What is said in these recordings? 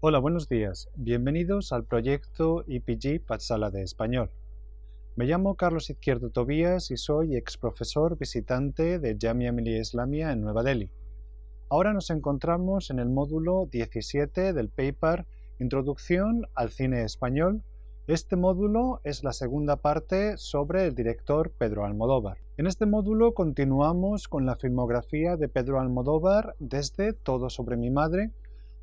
Hola, buenos días. Bienvenidos al proyecto IPG Patsala de Español. Me llamo Carlos Izquierdo Tobías y soy exprofesor visitante de Jamia Millia Islamia en Nueva Delhi. Ahora nos encontramos en el módulo 17 del paper Introducción al cine español. Este módulo es la segunda parte sobre el director Pedro Almodóvar. En este módulo continuamos con la filmografía de Pedro Almodóvar desde Todo sobre mi madre.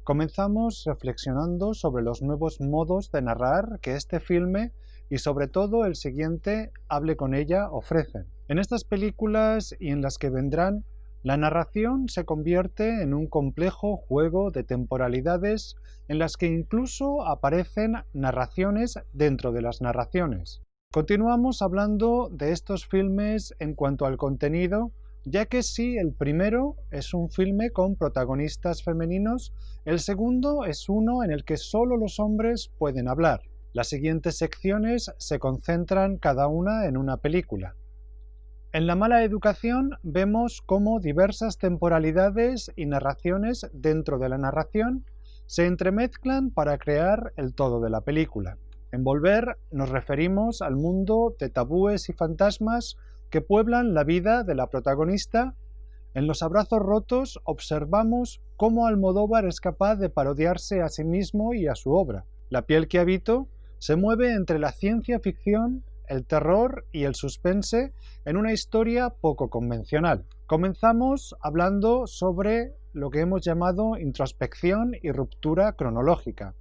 Comenzamos reflexionando sobre los nuevos modos de narrar que este filme y sobre todo el siguiente, Hable con ella, ofrecen. En estas películas y en las que vendrán, la narración se convierte en un complejo juego de temporalidades en las que incluso aparecen narraciones dentro de las narraciones. Continuamos hablando de estos filmes en cuanto al contenido, ya que si el primero es un filme con protagonistas femeninos, el segundo es uno en el que solo los hombres pueden hablar. Las siguientes secciones se concentran cada una en una película. En La mala educación vemos cómo diversas temporalidades y narraciones dentro de la narración se entremezclan para crear el todo de la película. En Volver nos referimos al mundo de tabúes y fantasmas que pueblan la vida de la protagonista. En Los abrazos rotos observamos cómo Almodóvar es capaz de parodiarse a sí mismo y a su obra. La piel que habito se mueve entre la ciencia ficción, el terror y el suspense en una historia poco convencional. Comenzamos hablando sobre lo que hemos llamado introspección y ruptura cronológica.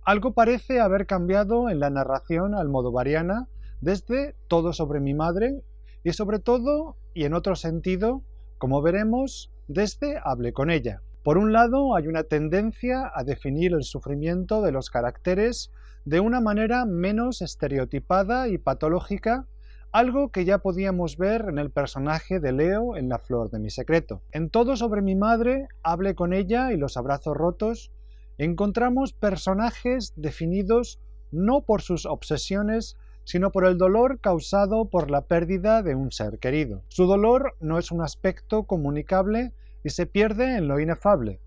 Algo parece haber cambiado en la narración almodovariana desde Todo sobre mi madre y sobre todo, y en otro sentido, como veremos, desde Hable con ella. Por un lado, hay una tendencia a definir el sufrimiento de los caracteres de una manera menos estereotipada y patológica, algo que ya podíamos ver en el personaje de Leo en La flor de mi secreto. En Todo sobre mi madre, Hable con ella y Los abrazos rotos, encontramos personajes definidos no por sus obsesiones, sino por el dolor causado por la pérdida de un ser querido. Su dolor no es un aspecto comunicable y se pierde en lo inefable.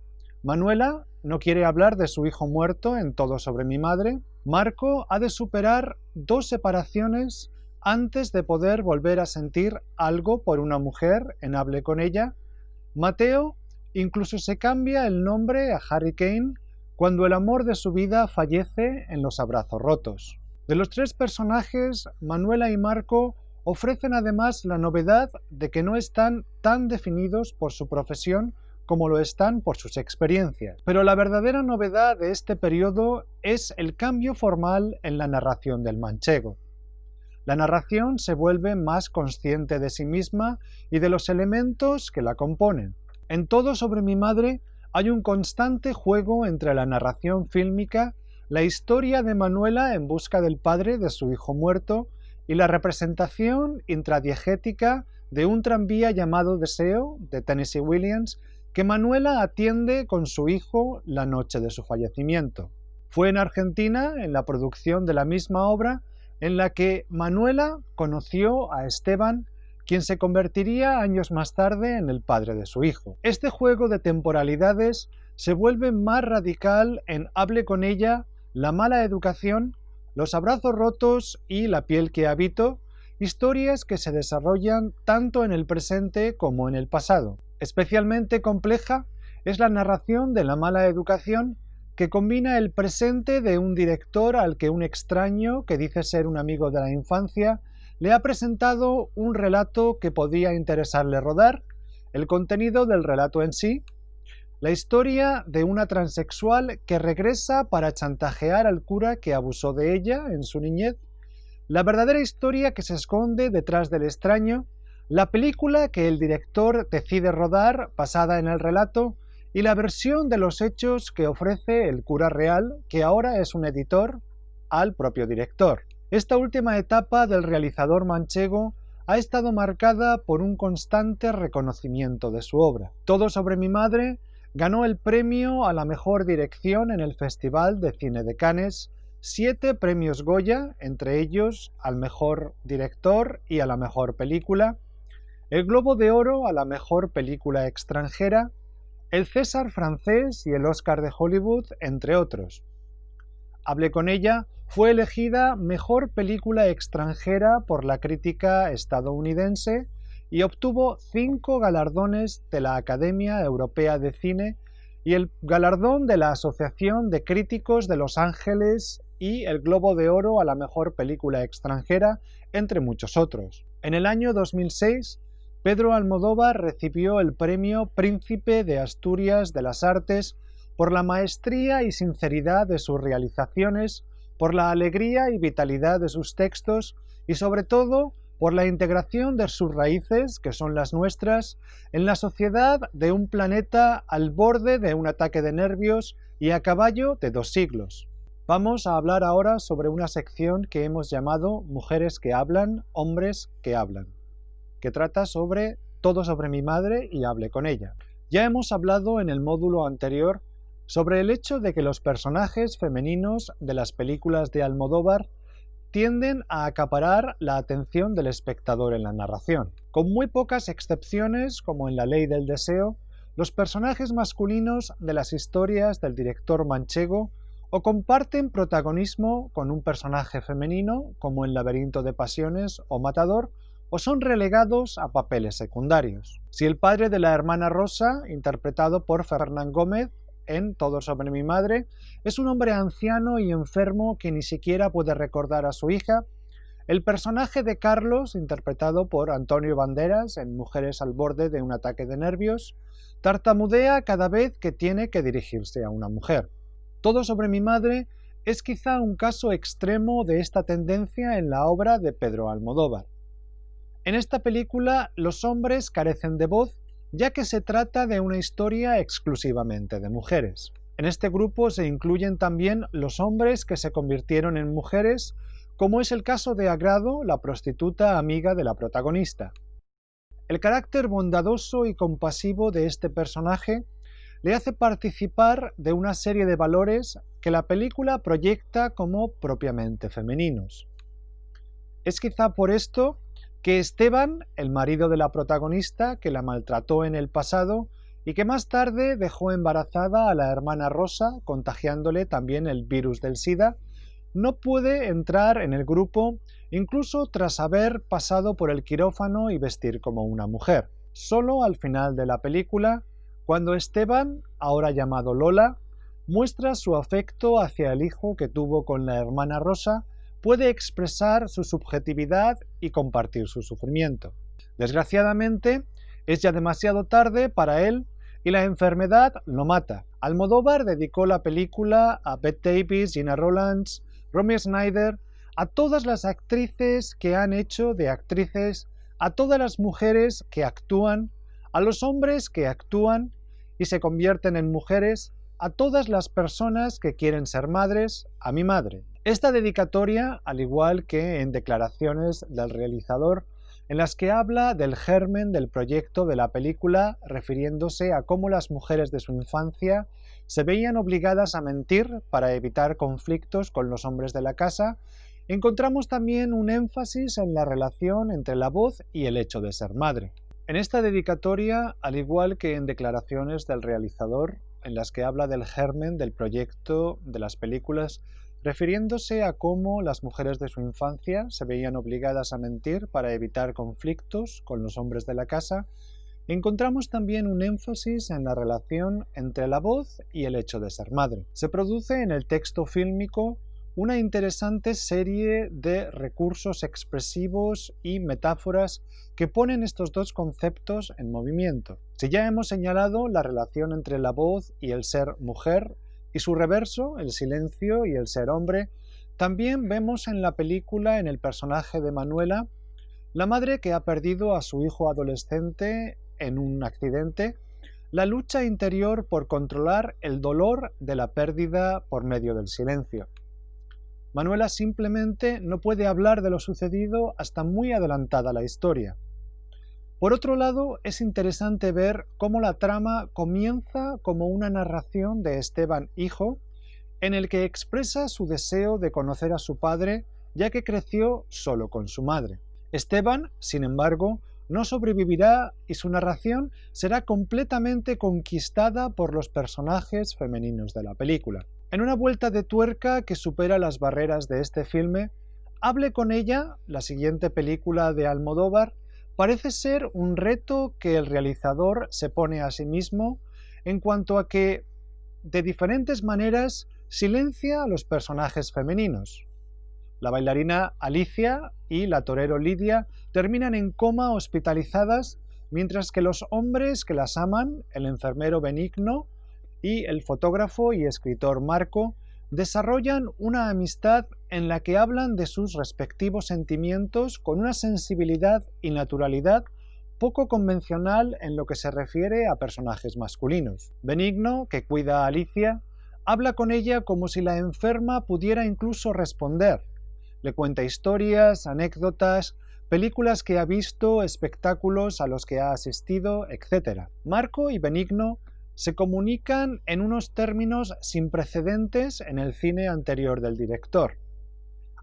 Manuela no quiere hablar de su hijo muerto en Todo sobre mi madre. Marco ha de superar 2 separaciones antes de poder volver a sentir algo por una mujer en Hable con ella. Mateo incluso se cambia el nombre a Harry Kane cuando el amor de su vida fallece en Los abrazos rotos. De los 3 personajes, Manuela y Marco ofrecen además la novedad de que no están tan definidos por su profesión como lo están por sus experiencias. Pero la verdadera novedad de este periodo es el cambio formal en la narración del manchego. La narración se vuelve más consciente de sí misma y de los elementos que la componen. En Todo sobre mi madre hay un constante juego entre la narración fílmica, la historia de Manuela en busca del padre de su hijo muerto y la representación intradiegética de un tranvía llamado Deseo, de Tennessee Williams, que Manuela atiende con su hijo la noche de su fallecimiento. Fue en Argentina, en la producción de la misma obra, en la que Manuela conoció a Esteban, quien se convertiría años más tarde en el padre de su hijo. Este juego de temporalidades se vuelve más radical en Hable con ella, La mala educación, Los abrazos rotos y La piel que habito, historias que se desarrollan tanto en el presente como en el pasado. Especialmente compleja es la narración de La mala educación, que combina el presente de un director al que un extraño, que dice ser un amigo de la infancia, le ha presentado un relato que podía interesarle rodar, el contenido del relato en sí, la historia de una transexual que regresa para chantajear al cura que abusó de ella en su niñez, la verdadera historia que se esconde detrás del extraño, la película que el director decide rodar basada en el relato y la versión de los hechos que ofrece el cura real, que ahora es un editor, al propio director. Esta última etapa del realizador manchego ha estado marcada por un constante reconocimiento de su obra. Todo sobre mi madre ganó el premio a la mejor dirección en el Festival de Cine de Cannes, 7 premios Goya, entre ellos al mejor director y a la mejor película, el Globo de Oro a la mejor película extranjera, el César francés y el Oscar de Hollywood, entre otros. Hablé con ella fue elegida Mejor Película Extranjera por la crítica estadounidense y obtuvo 5 galardones de la Academia Europea de Cine y el galardón de la Asociación de Críticos de Los Ángeles y el Globo de Oro a la Mejor Película Extranjera, entre muchos otros. En el año 2006, Pedro Almodóvar recibió el premio Príncipe de Asturias de las Artes por la maestría y sinceridad de sus realizaciones, por la alegría y vitalidad de sus textos y sobre todo por la integración de sus raíces, que son las nuestras, en la sociedad de un planeta al borde de un ataque de nervios y a caballo de 2 siglos. Vamos a hablar ahora sobre una sección que hemos llamado Mujeres que hablan, hombres que hablan, que trata sobre Todo sobre mi madre y hablé con ella. Ya hemos hablado en el módulo anterior sobre el hecho de que los personajes femeninos de las películas de Almodóvar tienden a acaparar la atención del espectador en la narración. Con muy pocas excepciones, como en La Ley del Deseo, los personajes masculinos de las historias del director manchego o comparten protagonismo con un personaje femenino, como en Laberinto de Pasiones o Matador, o son relegados a papeles secundarios. Si el padre de la hermana Rosa, interpretado por Fernán Gómez en Todo sobre mi madre, es un hombre anciano y enfermo que ni siquiera puede recordar a su hija, el personaje de Carlos, interpretado por Antonio Banderas en Mujeres al borde de un ataque de nervios, tartamudea cada vez que tiene que dirigirse a una mujer. Todo sobre mi madre es quizá un caso extremo de esta tendencia en la obra de Pedro Almodóvar. En esta película los hombres carecen de voz, ya que se trata de una historia exclusivamente de mujeres. En este grupo se incluyen también los hombres que se convirtieron en mujeres, como es el caso de Agrado, la prostituta amiga de la protagonista. El carácter bondadoso y compasivo de este personaje le hace participar de una serie de valores que la película proyecta como propiamente femeninos. Es quizá por esto que Esteban, el marido de la protagonista, que la maltrató en el pasado y que más tarde dejó embarazada a la hermana Rosa, contagiándole también el virus del SIDA, no puede entrar en el grupo incluso tras haber pasado por el quirófano y vestir como una mujer. Solo al final de la película, cuando Esteban, ahora llamado Lola, muestra su afecto hacia el hijo que tuvo con la hermana Rosa, puede expresar su subjetividad y compartir su sufrimiento. Desgraciadamente, es ya demasiado tarde para él y la enfermedad lo mata. Almodóvar dedicó la película a Bette Davis, Gina Rowlands, Romy Schneider, a todas las actrices que han hecho de actrices, a todas las mujeres que actúan, a los hombres que actúan y se convierten en mujeres, a todas las personas que quieren ser madres, a mi madre. Esta dedicatoria, al igual que en declaraciones del realizador, en las que habla del germen del proyecto de la película, refiriéndose a cómo las mujeres de su infancia se veían obligadas a mentir para evitar conflictos con los hombres de la casa, encontramos también un énfasis en la relación entre la voz y el hecho de ser madre. En esta dedicatoria, al igual que en declaraciones del realizador, en las que habla del germen del proyecto de las películas, refiriéndose a cómo las mujeres de su infancia se veían obligadas a mentir para evitar conflictos con los hombres de la casa, encontramos también un énfasis en la relación entre la voz y el hecho de ser madre. Se produce en el texto fílmico una interesante serie de recursos expresivos y metáforas que ponen estos dos conceptos en movimiento. Si ya hemos señalado la relación entre la voz y el ser mujer, y su reverso, el silencio y el ser hombre, también vemos en la película, en el personaje de Manuela, la madre que ha perdido a su hijo adolescente en un accidente, la lucha interior por controlar el dolor de la pérdida por medio del silencio. Manuela simplemente no puede hablar de lo sucedido hasta muy adelantada la historia. Por otro lado, es interesante ver cómo la trama comienza como una narración de Esteban hijo, en el que expresa su deseo de conocer a su padre, ya que creció solo con su madre. Esteban, sin embargo, no sobrevivirá y su narración será completamente conquistada por los personajes femeninos de la película. En una vuelta de tuerca que supera las barreras de este filme, Hable con ella, la siguiente película de Almodóvar, parece ser un reto que el realizador se pone a sí mismo en cuanto a que, de diferentes maneras, silencia a los personajes femeninos. La bailarina Alicia y la torero Lidia terminan en coma hospitalizadas, mientras que los hombres que las aman, el enfermero Benigno y el fotógrafo y escritor Marco, desarrollan una amistad en la que hablan de sus respectivos sentimientos con una sensibilidad y naturalidad poco convencional en lo que se refiere a personajes masculinos. Benigno, que cuida a Alicia, habla con ella como si la enferma pudiera incluso responder. Le cuenta historias, anécdotas, películas que ha visto, espectáculos a los que ha asistido, etc. Marco y Benigno se comunican en unos términos sin precedentes en el cine anterior del director.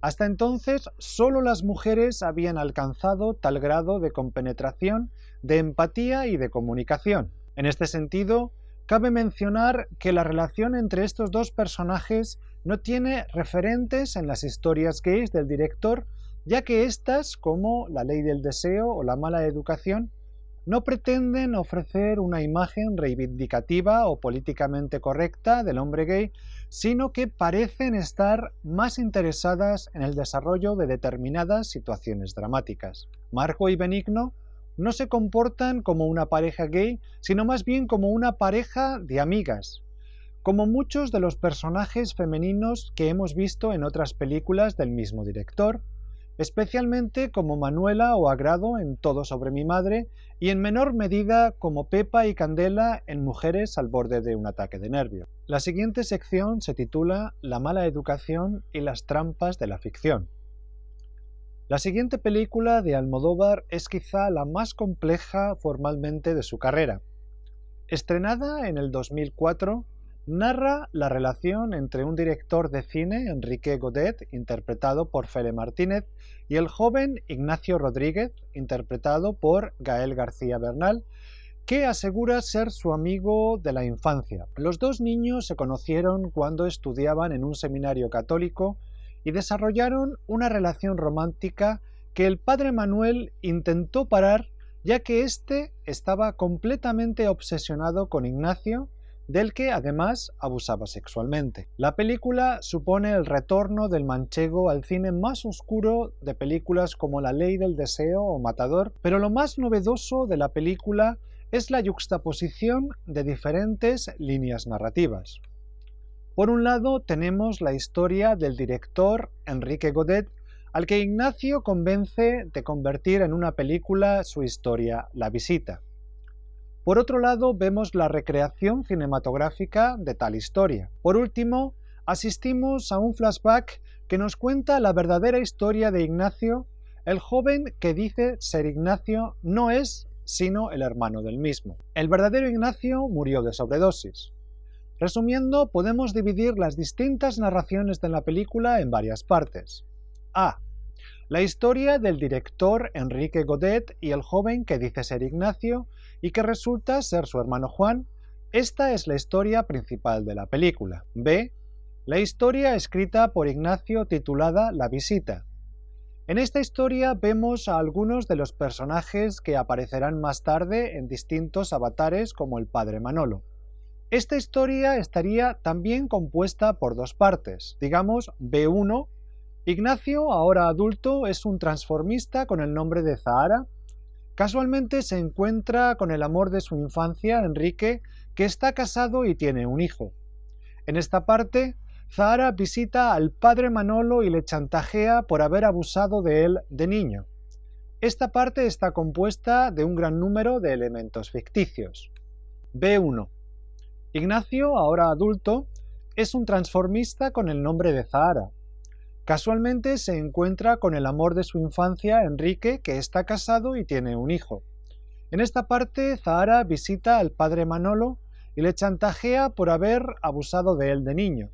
Hasta entonces, solo las mujeres habían alcanzado tal grado de compenetración, de empatía y de comunicación. En este sentido, cabe mencionar que la relación entre estos dos personajes no tiene referentes en las historias gays del director, ya que éstas, como La ley del deseo o La mala educación, no pretenden ofrecer una imagen reivindicativa o políticamente correcta del hombre gay, sino que parecen estar más interesadas en el desarrollo de determinadas situaciones dramáticas. Marco y Benigno no se comportan como una pareja gay, sino más bien como una pareja de amigas, como muchos de los personajes femeninos que hemos visto en otras películas del mismo director, especialmente como Manuela o Agrado en Todo sobre mi madre y en menor medida como Pepa y Candela en Mujeres al borde de un ataque de nervio. La siguiente sección se titula La mala educación y las trampas de la ficción. La siguiente película de Almodóvar es quizá la más compleja formalmente de su carrera. Estrenada en el 2004, narra la relación entre un director de cine, Enrique Godet, interpretado por Fele Martínez, y el joven Ignacio Rodríguez, interpretado por Gael García Bernal, que asegura ser su amigo de la infancia. Los dos niños se conocieron cuando estudiaban en un seminario católico y desarrollaron una relación romántica que el padre Manuel intentó parar, ya que éste estaba completamente obsesionado con Ignacio, del que además abusaba sexualmente. La película supone el retorno del manchego al cine más oscuro de películas como La ley del deseo o Matador, pero lo más novedoso de la película es la yuxtaposición de diferentes líneas narrativas. Por un lado tenemos la historia del director Enrique Godet, al que Ignacio convence de convertir en una película su historia La visita. Por otro lado, vemos la recreación cinematográfica de tal historia. Por último, asistimos a un flashback que nos cuenta la verdadera historia de Ignacio. El joven que dice ser Ignacio no es sino el hermano del mismo. El verdadero Ignacio murió de sobredosis. Resumiendo, podemos dividir las distintas narraciones de la película en varias partes. A. La historia del director Enrique Godet y el joven que dice ser Ignacio y que resulta ser su hermano Juan. Esta es la historia principal de la película. B. La historia escrita por Ignacio titulada La visita. En esta historia vemos a algunos de los personajes que aparecerán más tarde en distintos avatares como el padre Manolo. Esta historia estaría también compuesta por dos partes, digamos B1. Ignacio, ahora adulto, es un transformista con el nombre de Zahara. Casualmente se encuentra con el amor de su infancia, Enrique, que está casado y tiene un hijo. En esta parte, Zahara visita al padre Manolo y le chantajea por haber abusado de él de niño. Esta parte está compuesta de un gran número de elementos ficticios. B1. Ignacio, ahora adulto, es un transformista con el nombre de Zahara. Casualmente se encuentra con el amor de su infancia, Enrique, que está casado y tiene un hijo. En esta parte, Zahara visita al padre Manolo y le chantajea por haber abusado de él de niño.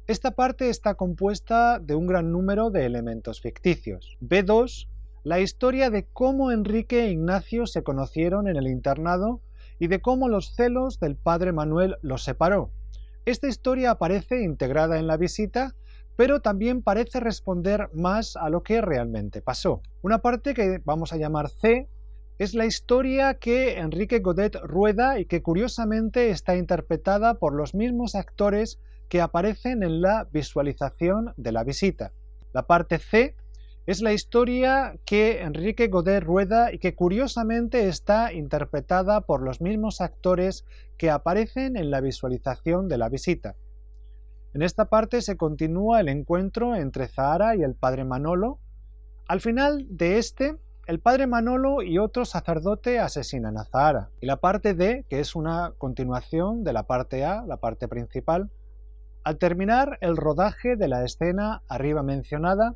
Esta parte está compuesta de un gran número de elementos ficticios. B2. la historia de cómo Enrique e Ignacio se conocieron en el internado y de cómo los celos del padre Manuel los separó. Esta historia aparece integrada en la visita, pero también parece responder más a lo que realmente pasó. Una parte que vamos a llamar C es la historia que Enrique Godet rueda y que curiosamente está interpretada por los mismos actores que aparecen en la visualización de la visita. La parte C es la historia que Enrique Godet rueda y que curiosamente está interpretada por los mismos actores que aparecen en la visualización de la visita. En esta parte se continúa el encuentro entre Zahara y el padre Manolo. Al final de el padre Manolo y otro sacerdote asesinan a Zahara. Y la parte D, que es una continuación de la parte A, la parte principal, al terminar el rodaje de la escena arriba mencionada,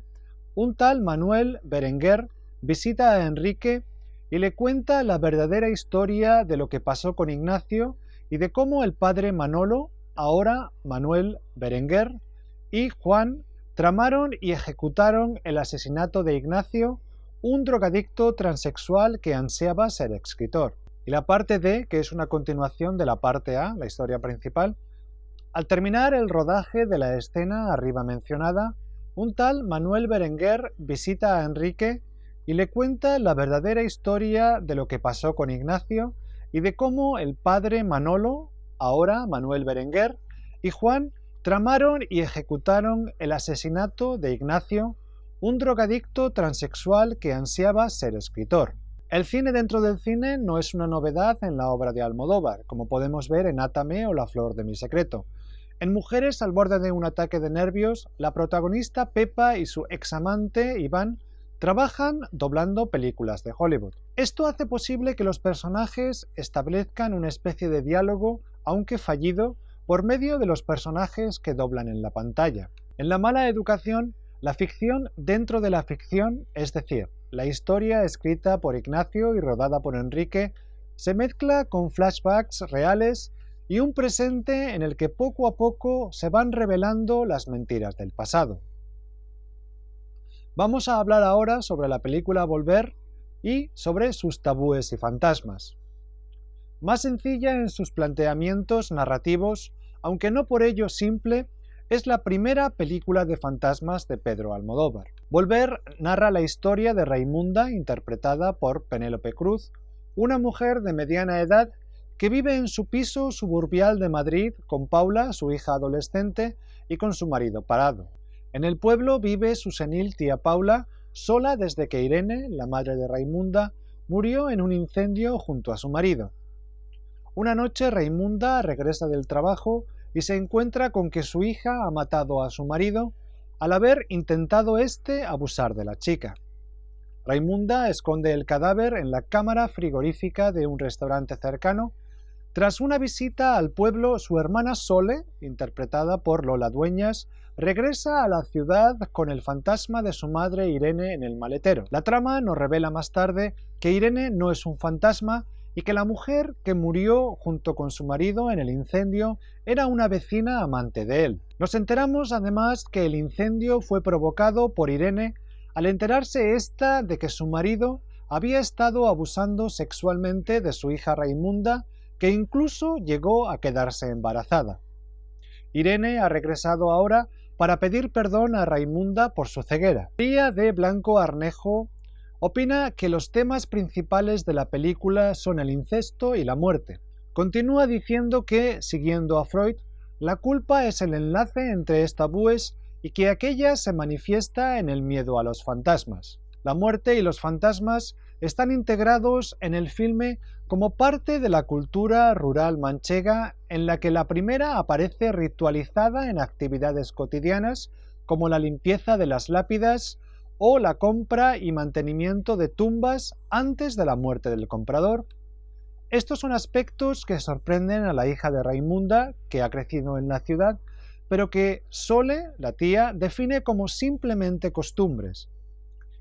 un tal Manuel Berenguer visita a Enrique y le cuenta la verdadera historia de lo que pasó con Ignacio y de cómo el padre Manolo, ahora Manuel Berenguer, y Juan tramaron y ejecutaron el asesinato de Ignacio, un drogadicto transexual que ansiaba ser escritor. Y la parte D, que es una continuación de la parte A, la historia principal, al terminar el rodaje de la escena arriba mencionada, un tal Manuel Berenguer visita a Enrique y le cuenta la verdadera historia de lo que pasó con Ignacio y de cómo el padre Manolo, ahora Manuel Berenguer, y Juan tramaron y ejecutaron el asesinato de Ignacio, un drogadicto transexual que ansiaba ser escritor. El cine dentro del cine no es una novedad en la obra de Almodóvar, como podemos ver en Átame o La flor de mi secreto. En Mujeres al borde de un ataque de nervios, la protagonista Pepa y su examante Iván trabajan doblando películas de Hollywood. Esto hace posible que los personajes establezcan una especie de diálogo, aunque fallido, por medio de los personajes que doblan en la pantalla. En La mala educación, la ficción dentro de la ficción, es decir, la historia escrita por Ignacio y rodada por Enrique, se mezcla con flashbacks reales y un presente en el que poco a poco se van revelando las mentiras del pasado. Vamos a hablar ahora sobre la película Volver y sobre sus tabúes y fantasmas. Más sencilla en sus planteamientos narrativos, aunque no por ello simple, es la primera película de fantasmas de Pedro Almodóvar. Volver narra la historia de Raimunda, interpretada por Penélope Cruz, una mujer de mediana edad que vive en su piso suburbial de Madrid con Paula, su hija adolescente, y con su marido Parado. En el pueblo vive su senil tía Paula, sola desde que Irene, la madre de Raimunda, murió en un incendio junto a su marido. Una noche Raimunda regresa del trabajo y se encuentra con que su hija ha matado a su marido al haber intentado abusar de la chica. Raimunda esconde el cadáver en la cámara frigorífica de un restaurante cercano. Tras una visita al pueblo, su hermana Sole, interpretada por Lola Dueñas, regresa a la ciudad con el fantasma de su madre Irene en el maletero. La trama nos revela más tarde que Irene no es un fantasma y que la mujer que murió junto con su marido en el incendio era una vecina amante de él. Nos enteramos además que el incendio fue provocado por Irene al enterarse ésta de que su marido había estado abusando sexualmente de su hija Raimunda, que incluso llegó a quedarse embarazada. Irene ha regresado ahora para pedir perdón a Raimunda por su ceguera. María de Blanco Arnejo opina que los temas principales de la película son el incesto y la muerte. Continúa diciendo que, siguiendo a Freud, la culpa es el enlace entre tabúes y que aquella se manifiesta en el miedo a los fantasmas. La muerte y los fantasmas están integrados en el filme como parte de la cultura rural manchega, en la que la primera aparece ritualizada en actividades cotidianas como la limpieza de las lápidas o la compra y mantenimiento de tumbas antes de la muerte del comprador. Estos son aspectos que sorprenden a la hija de Raimunda, que ha crecido en la ciudad, pero que Sole, la tía, define como simplemente costumbres.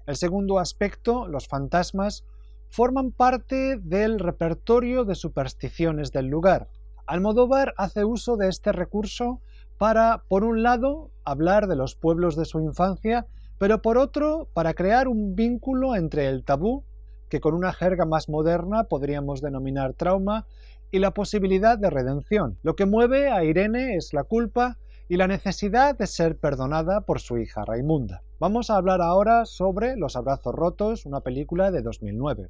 El segundo aspecto, los fantasmas, forman parte del repertorio de supersticiones del lugar. Almodóvar hace uso de este recurso para, por un lado, hablar de los pueblos de su infancia, pero por otro para crear un vínculo entre el tabú, que con una jerga más moderna podríamos denominar trauma, y la posibilidad de redención. Lo que mueve a Irene es la culpa y la necesidad de ser perdonada por su hija Raimunda. Vamos a hablar ahora sobre Los abrazos rotos, una película de 2009.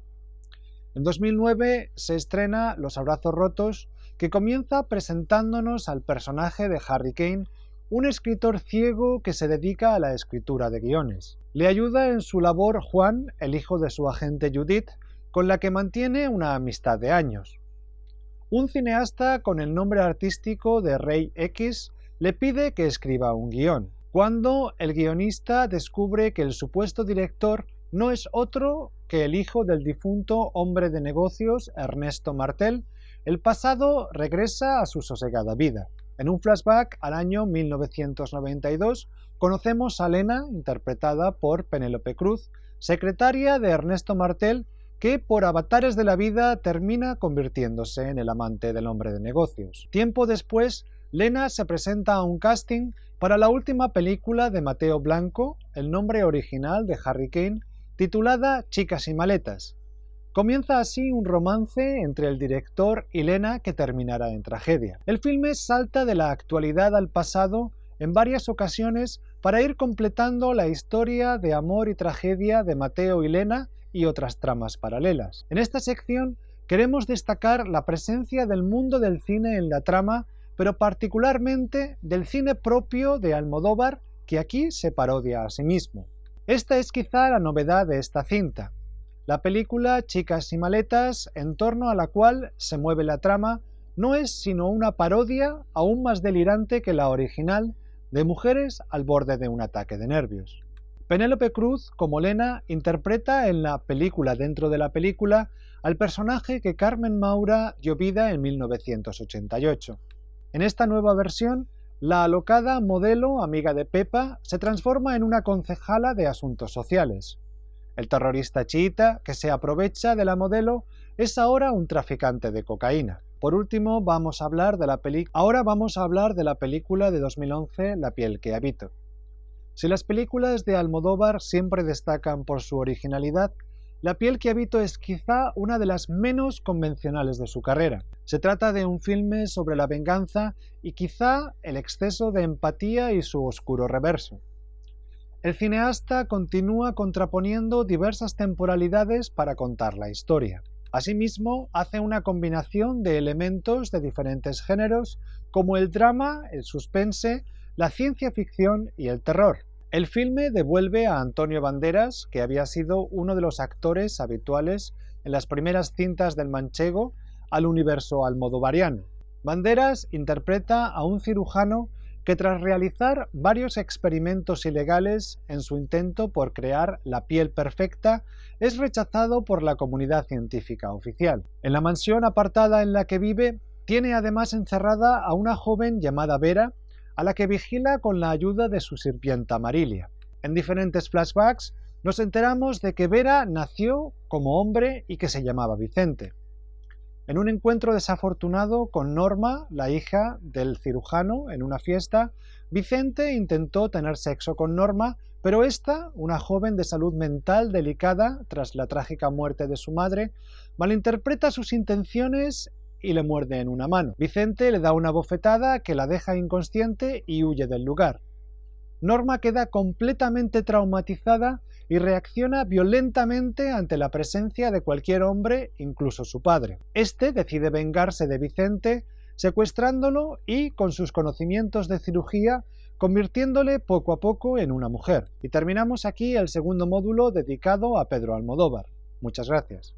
En 2009 se estrena Los abrazos rotos, que comienza presentándonos al personaje de Harry Kane, un escritor ciego que se dedica a la escritura de guiones. Le ayuda en su labor Juan, el hijo de su agente Judith, con la que mantiene una amistad de años. Un cineasta con el nombre artístico de Ray X le pide que escriba un guión, cuando el guionista descubre que el supuesto director no es otro que el hijo del difunto hombre de negocios Ernesto Martel. El pasado regresa a su sosegada vida. En un flashback al año 1992 conocemos a Lena, interpretada por Penélope Cruz, secretaria de Ernesto Martel, que por avatares de la vida termina convirtiéndose en el amante del hombre de negocios. Tiempo después, Lena se presenta a un casting para la última película de Mateo Blanco, el nombre original de Harry Kane, titulada Chicas y maletas. Comienza así un romance entre el director y Lena que terminará en tragedia. El filme salta de la actualidad al pasado en varias ocasiones para ir completando la historia de amor y tragedia de Mateo y Lena y otras tramas paralelas. En esta sección queremos destacar la presencia del mundo del cine en la trama, pero particularmente del cine propio de Almodóvar, que aquí se parodia a sí mismo. Esta es quizá la novedad de esta cinta. La película Chicas y maletas, en torno a la cual se mueve la trama, no es sino una parodia aún más delirante que la original, de mujeres al borde de un ataque de nervios. Penélope Cruz, como Lena, interpreta en la película dentro de la película al personaje que Carmen Maura dio vida en 1988. En esta nueva versión, la alocada modelo amiga de Pepa se transforma en una concejala de asuntos sociales. El terrorista chiita, que se aprovecha de la modelo, es ahora un traficante de cocaína. Por último, vamos a hablar de la película de 2011, La piel que habito. Si las películas de Almodóvar siempre destacan por su originalidad, La piel que habito es quizá una de las menos convencionales de su carrera. Se trata de un filme sobre la venganza y quizá el exceso de empatía y su oscuro reverso. El cineasta continúa contraponiendo diversas temporalidades para contar la historia. Asimismo, hace una combinación de elementos de diferentes géneros como el drama, el suspense, la ciencia ficción y el terror. El filme devuelve a Antonio Banderas, que había sido uno de los actores habituales en las primeras cintas del manchego, al universo almodovariano. Banderas interpreta a un cirujano que tras realizar varios experimentos ilegales en su intento por crear la piel perfecta, es rechazado por la comunidad científica oficial. En la mansión apartada en la que vive, tiene además encerrada a una joven llamada Vera, a la que vigila con la ayuda de su sirvienta Marilia. En diferentes flashbacks nos enteramos de que Vera nació como hombre y que se llamaba Vicente. En un encuentro desafortunado con Norma, la hija del cirujano, en una fiesta, Vicente intentó tener sexo con Norma, pero esta, una joven de salud mental delicada tras la trágica muerte de su madre, malinterpreta sus intenciones y le muerde en una mano. Vicente le da una bofetada que la deja inconsciente y huye del lugar. Norma queda completamente traumatizada y reacciona violentamente ante la presencia de cualquier hombre, incluso su padre. Este decide vengarse de Vicente, secuestrándolo y, con sus conocimientos de cirugía, convirtiéndole poco a poco en una mujer. Y terminamos aquí el segundo módulo dedicado a Pedro Almodóvar. Muchas gracias.